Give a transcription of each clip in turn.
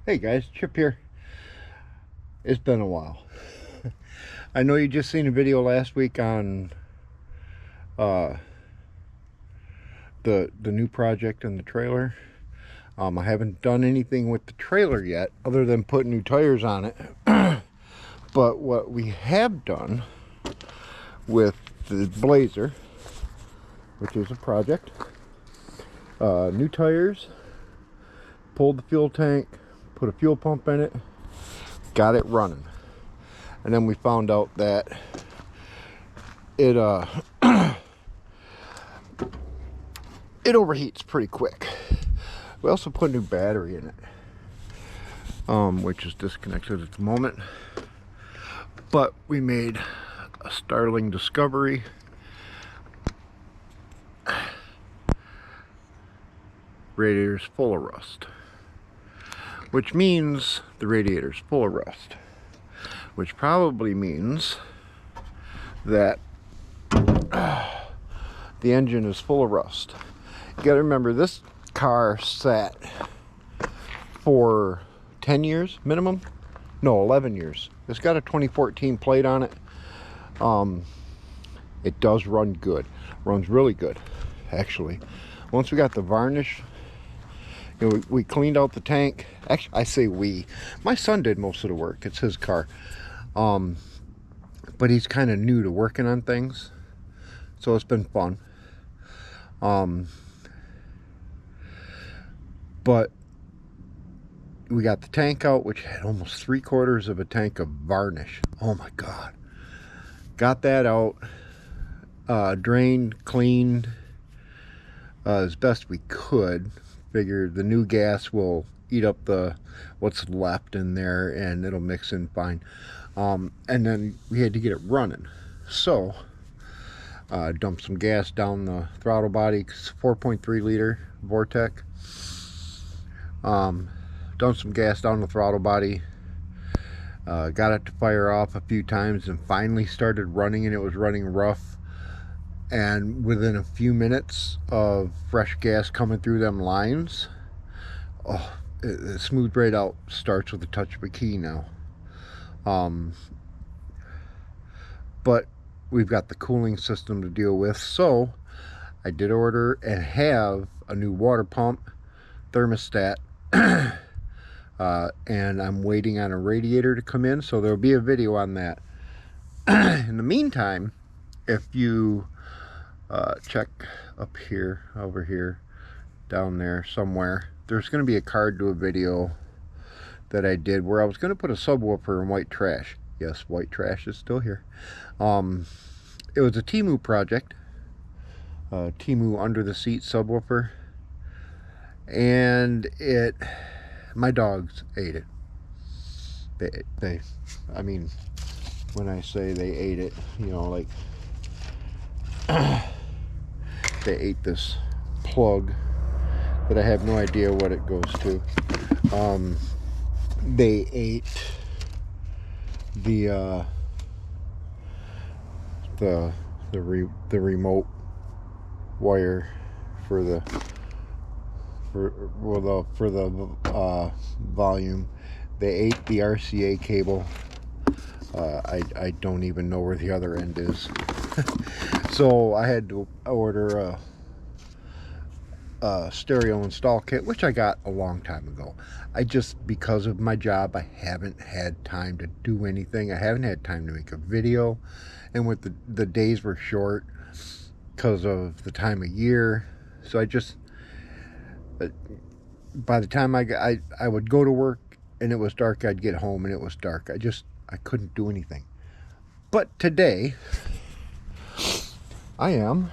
Hey guys, Chip here. It's been a while. I know you just seen a video last week on uh, the new project and the trailer. I haven't done anything with the trailer yet other than put new tires on it. But what we have done with the Blazer, which is a project, new tires, pulled the fuel tank, put a fuel pump in it, got it running. And then we found out that it it overheats pretty quick. We also put a new battery in it, which is disconnected at the moment. But we made a startling discovery. Radiator's full of rust, which means the radiator's full of rust, which probably means that the engine is full of rust. You gotta remember, this car sat for 10 years minimum. No, 11 years. It's got a 2014 plate on it. It does run good. Runs really good, actually. Once we got the varnish, you know, we cleaned out the tank. Actually, I say we. My son did most of the work. It's his car. But he's kind of new to working on things, so it's been fun. But we got the tank out, which had almost 3/4 of a tank of varnish. Oh my God. Got that out, drained, cleaned as best we could. Figured the new gas will eat up what's left in there and it'll mix in fine. And then we had to get it running. So, dumped some gas down the throttle body, 4.3 liter Vortec. Dumped some gas down the throttle body, got it to fire off a few times and finally started running, and it was running rough. And within a few minutes of fresh gas coming through them lines, oh, it smoothed right out. Starts with a touch of a key now. But we've got the cooling system to deal with, so I did order and have a new water pump, thermostat, and I'm waiting on a radiator to come in, so there'll be a video on that. In the meantime, if you check up here, over here, down there somewhere, there's going to be a card to a video that I did where I was going to put a subwoofer in white trash. Yes, white trash is still here. It was a TEMU project, TEMU under the seat subwoofer, and my dogs ate it. I mean, when I say they ate it, you know, like they ate this plug that I have no idea what it goes to. They ate the remote wire for the volume. They ate the RCA cable. I don't even know where the other end is. So I had to order a stereo install kit, which I got a long time ago. Because of my job, I haven't had time to do anything. I haven't had time to make a video, and with the days were short because of the time of year, so by the time I would go to work and it was dark, I'd get home and it was dark. I couldn't do anything. But today I am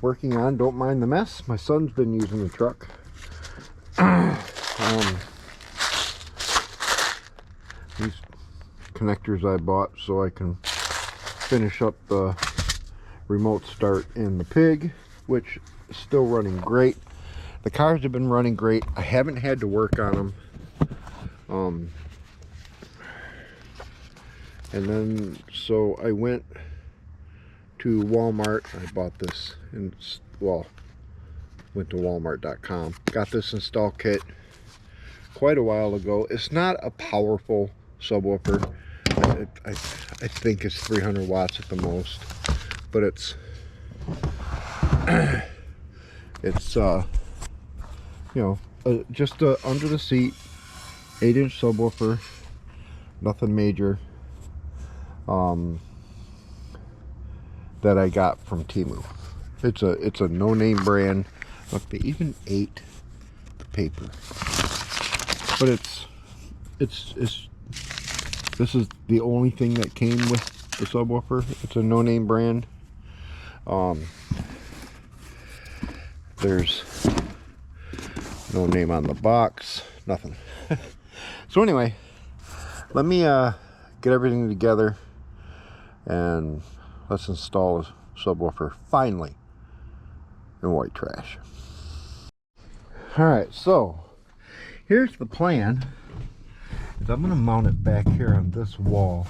working on, don't mind the mess, my son's been using the truck. These connectors I bought so I can finish up the remote start in the Pig, which is still running great. The cars have been running great. I haven't had to work on them. And then so I went to Walmart. I bought this, went to walmart.com, got this install kit, quite a while ago. It's not a powerful subwoofer. I think it's 300 watts at the most, but it's you know, just under the seat 8-inch subwoofer, nothing major, that I got from TEMU. It's a no-name brand. Look, they even ate the paper, but this is the only thing that came with the subwoofer. It's a no-name brand. There's no name on the box, nothing. So anyway, let me get everything together and let's install a subwoofer finally in white trash. All right, so here's the plan. Is I'm gonna mount it back here on this wall,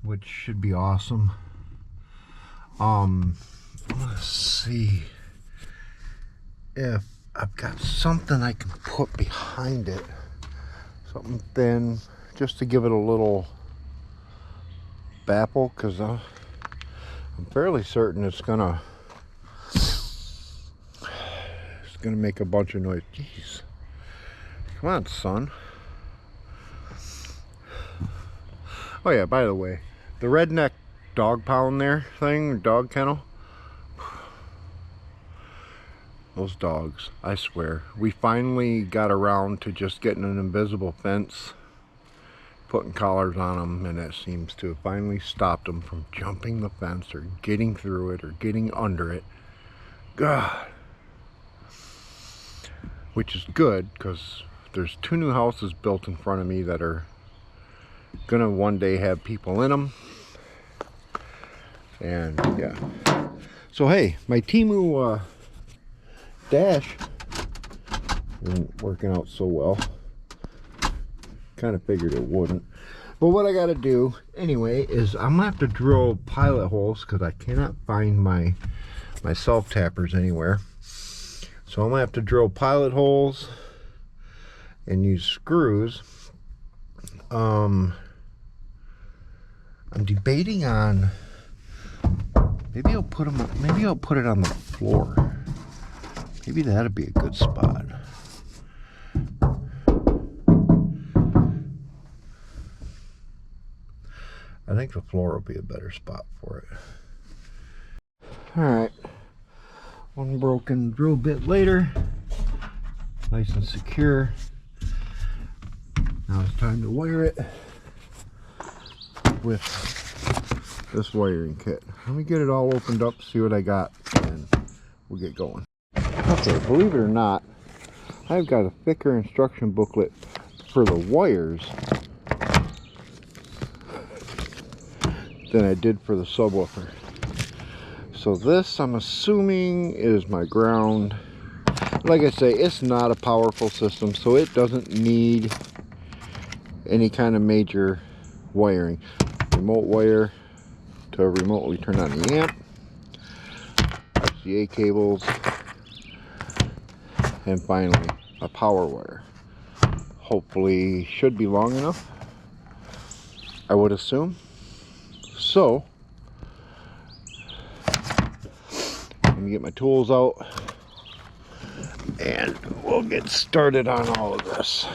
which should be awesome. Let's see if I've got something I can put behind it, something thin, just to give it a little baffle, because I'm fairly certain it's gonna make a bunch of noise. Jeez, come on, son. Oh yeah, by the way, the redneck dog pound dog kennel, those dogs, I swear, we finally got around to just getting an invisible fence, putting collars on them, and that seems to have finally stopped them from jumping the fence or getting through it or getting under it. God. Which is good, because there's 2 new houses built in front of me that are gonna one day have people in them. And yeah, so hey, my TEMU dash isn't working out so well. Kind of figured it wouldn't, but what I got to do anyway is I'm gonna have to drill pilot holes, because I cannot find my self tappers anywhere. So I'm gonna have to drill pilot holes and use screws. I'm debating on, maybe I'll put it on the floor. Maybe that'd be a good spot. I think the floor will be a better spot for it. Alright, one broken drill bit later, nice and secure. Now it's time to wire it with this wiring kit. Let me get it all opened up, see what I got, and we'll get going. Okay, believe it or not, I've got a thicker instruction booklet for the wires than I did for the subwoofer. So this, I'm assuming, is my ground. Like I say, it's not a powerful system, so it doesn't need any kind of major wiring. Remote wire to remotely turn on the amp, RCA cables, and finally a power wire. Hopefully should be long enough, I would assume. So let me get my tools out and we'll get started on all of this.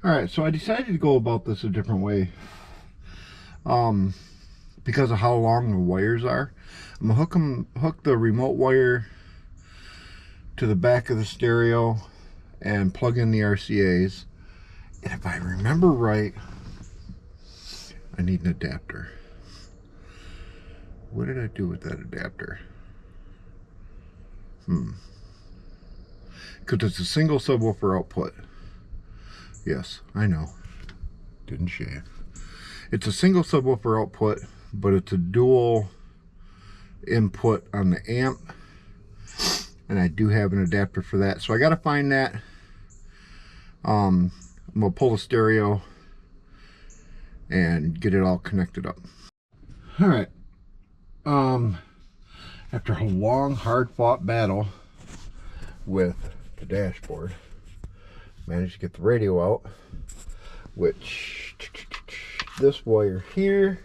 Alright, so I decided to go about this a different way because of how long the wires are. I'm gonna hook the remote wire to the back of the stereo and plug in the RCAs. And if I remember right, I need an adapter. What did I do with that adapter? Because it's a single subwoofer output. Yes, I know. Didn't shave. It's a single subwoofer output, but it's a dual input on the amp. And I do have an adapter for that. So I got to find that. I'm going to pull the stereo and get it all connected up. Alright. After a long, hard-fought battle with the dashboard. Managed to get the radio out, which this wire here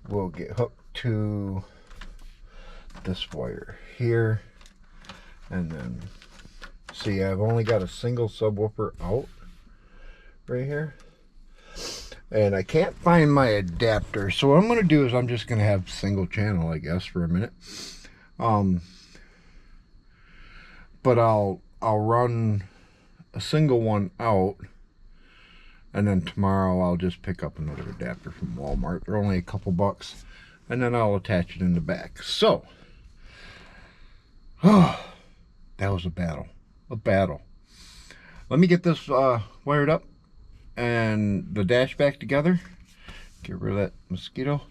will get hooked to this wire here. And then see, I've only got a single subwoofer out right here, and I can't find my adapter. So what I'm going to do is I'm just going to have single channel, I guess, for a minute. But I'll run a single one out, and then tomorrow I'll just pick up another adapter from Walmart. They're only a couple bucks, and then I'll attach it in the back. So that was a battle. Let me get this wired up and the dash back together, get rid of that mosquito,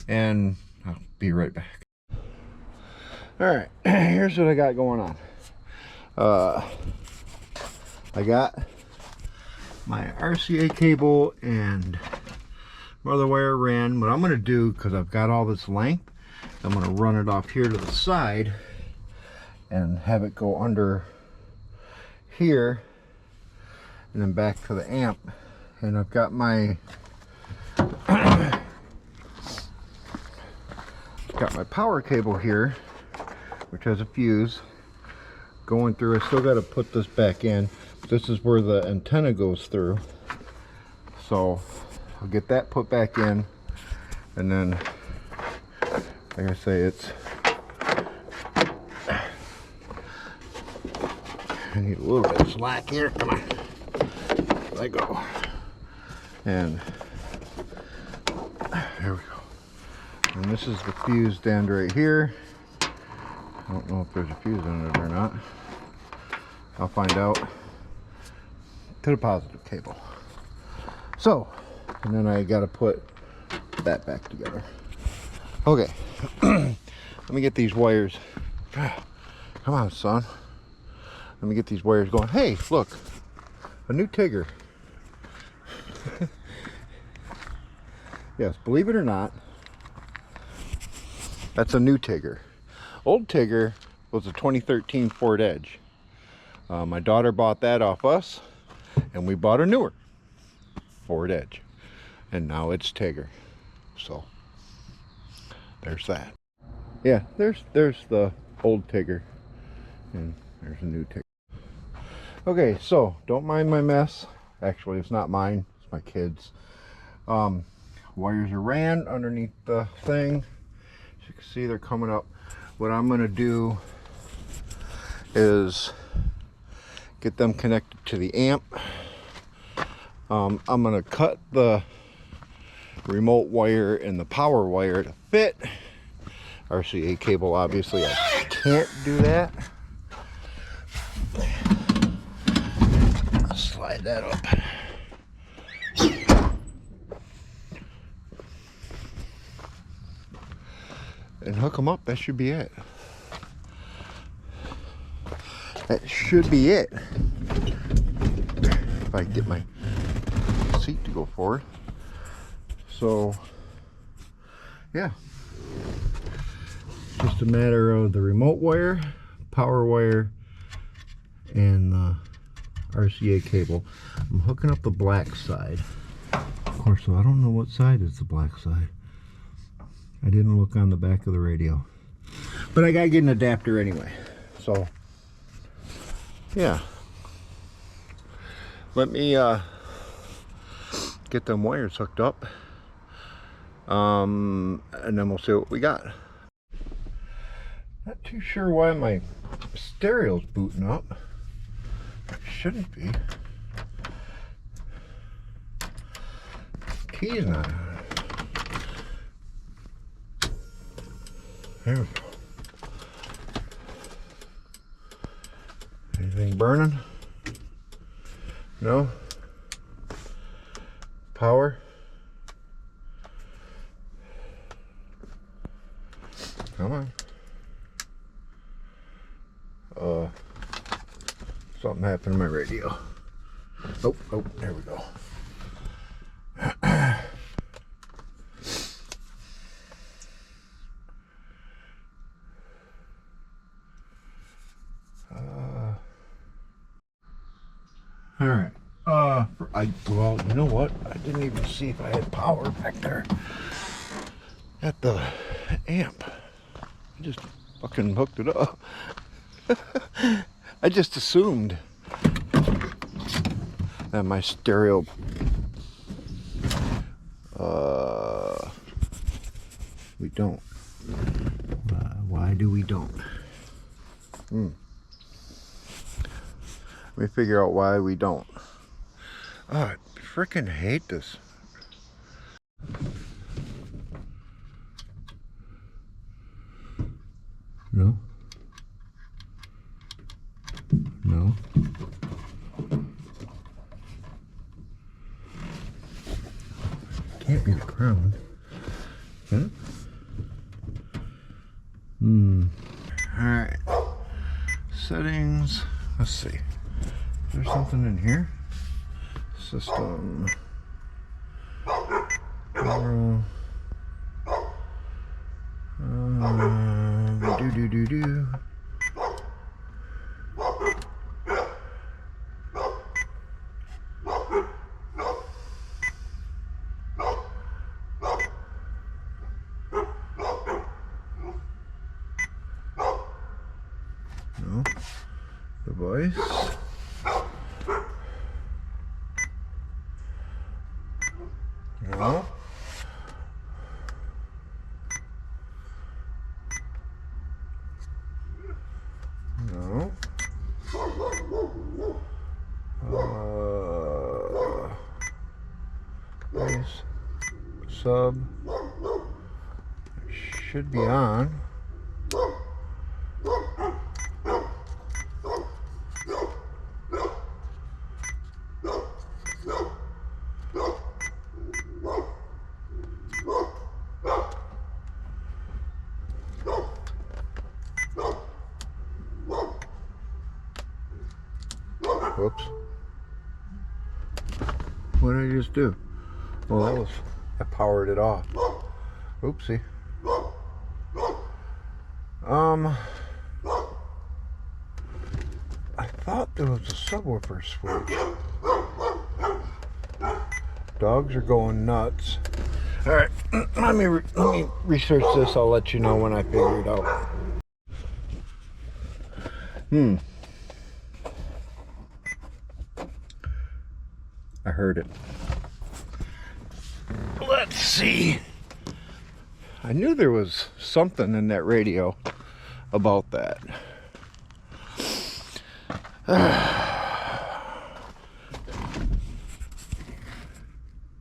and I'll be right back. All right, here's what I got going on. I got my RCA cable and mother wire ran. What I'm going to do, because I've got all this length, I'm going to run it off here to the side and have it go under here and then back to the amp. And I've got my power cable here, which has a fuse going through. I still got to put this back in. This is where the antenna goes through, so I'll get that put back in. And then, like I say, I need a little bit of slack here. Come on, let go. And there we go. And this is the fused end right here. I don't know if there's a fuse in it or not. I'll find out. To the positive cable. So, and then I got to put that back together. Okay, let me get these wires. Come on, son. Let me get these wires going. Hey, look, a new Tigger. Yes, believe it or not, that's a new Tigger. Old Tigger was a 2013 Ford Edge. My daughter bought that off us, and we bought a newer Ford Edge, and now it's Tigger. So there's that. Yeah, there's the old Tigger, and there's a new Tigger. Okay, so don't mind my mess. Actually, it's not mine, it's my kids. Wires are ran underneath the thing. As you can see, they're coming up. What I'm going to do is get them connected to the amp. I'm going to cut the remote wire and the power wire to fit. RCA cable, obviously I can't do that. I'll slide that up. And hook them up. That should be it. That should be it. If I get my seat to go forward. So yeah, just a matter of the remote wire, power wire, and the RCA cable. I'm hooking up the black side, of course, so I don't know what side is the black side. I didn't look on the back of the radio, but I gotta get an adapter anyway. So yeah, let me get them wires hooked up, and then we'll see what we got. Not too sure why my stereo's booting up. It shouldn't be. Key's not on. There we go. Anything burning? No? Power? Come on. Something happened to my radio. Oh, there we go. All right. Well, you know what? I didn't even see if I had power back there at the amp. I just fucking hooked it up. I just assumed that my stereo we don't. Why do we don't? Let me figure out why we don't. Oh, I freaking hate this. No. No. Can't be the crown. Huh? Alright. Settings. Let's see. Is there something in here? System. Do. No. Device. No. No. Base. Sub. Should be on. Whoops. What did I just do? Well, that was, I powered it off. Oopsie. I thought there was a subwoofer switch. Dogs are going nuts. All right, let me research this. I'll let you know when I figure it out. I heard it. Let's see. I knew there was something in that radio about that.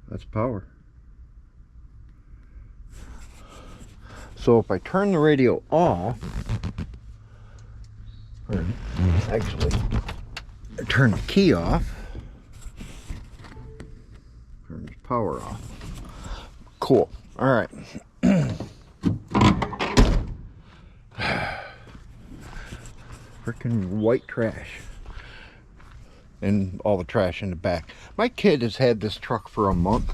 That's power. So if I turn the radio off, or actually I turn the key off, turn the power off. Cool. All right. Freaking white trash. And all the trash in the back. My kid has had this truck for a month.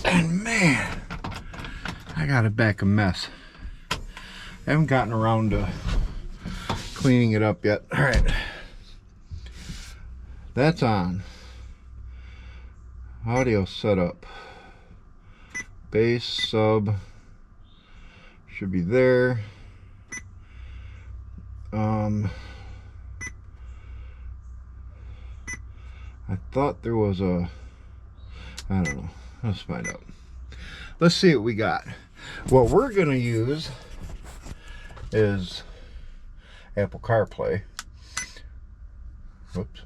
And man, I got it back a mess. I haven't gotten around to cleaning it up yet. All right. That's on. Audio setup. Bass, sub. Should be there. I thought there was a, I don't know. Let's find out. Let's see what we got. What we're gonna use is Apple CarPlay. Whoops.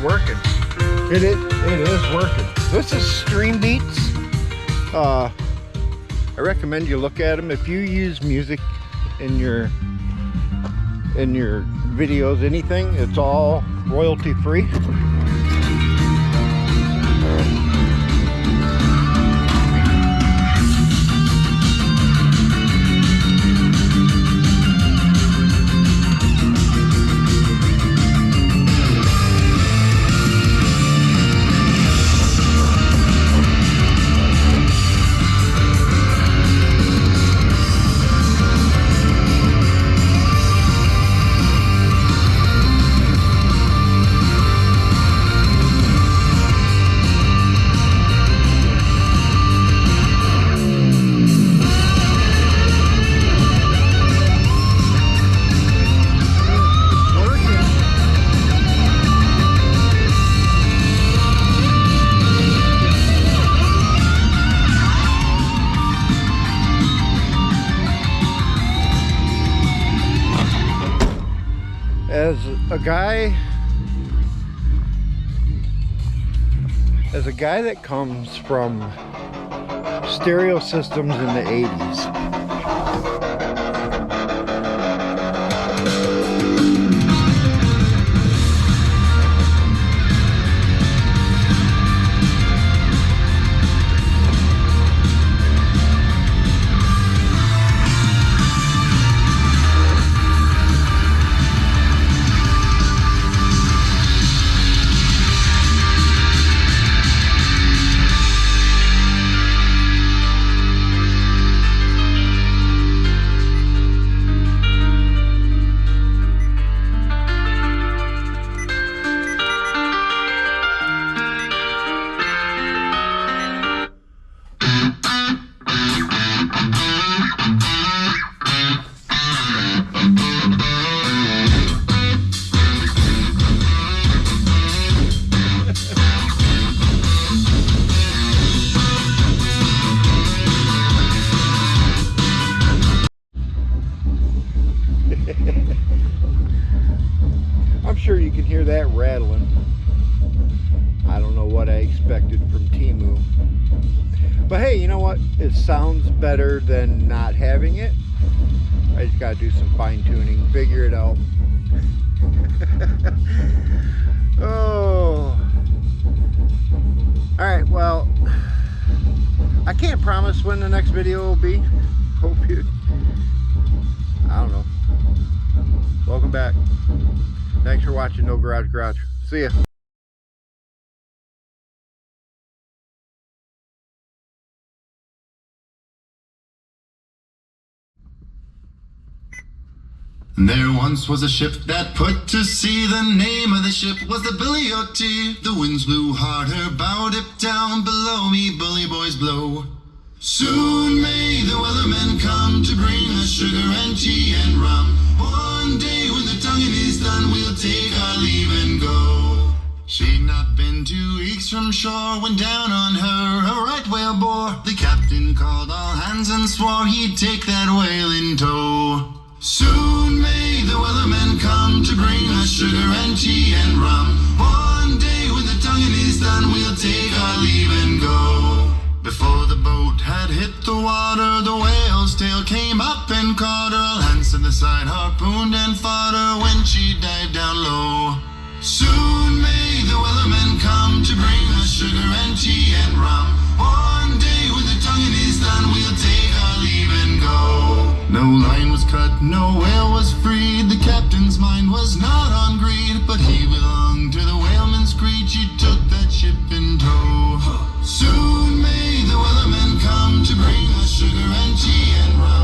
Working. It is working. This is Stream Beats. I recommend you look at them if you use music in your videos, anything. It's all royalty free. as a guy that comes from stereo systems in the 80s, I'm sure you can hear that rattling. I don't know what I expected from TEMU. But hey, you know what? It sounds better than not having it. I just gotta do some fine tuning, figure it out. Oh. Alright, well, I can't promise when the next video will be. Hope you, I don't know. Welcome back. Thanks for watching No Garage Garage. See ya. There once was a ship that put to sea. The name of the ship was the Billy O.T. The winds blew hard, her bow dipped down. Below me, bully boys blow. Soon may the weathermen come to bring us sugar and tea and rum. One day when the tonguing is done, we'll take our leave and go. She'd not been 2 weeks from shore when down on her a right whale bore. The captain called all hands and swore he'd take that whale in tow. Soon may the weathermen come to bring us sugar and tea and rum. One day when the tonguing is done, we'll take our leave and go. Before the boat had hit the water, the whale's tail came up and caught her. All hands to the side harpooned and fought her when she dived down low. Soon may the weathermen come to bring us sugar and tea and rum. One day when the tonguing is done, we'll take our leave and go. No line was cut, no whale was freed. The captain's mind was not on greed, but he belonged to the whaleman's creed. She took that ship in tow. Soon may the weathermen come to bring us sugar and tea and rum.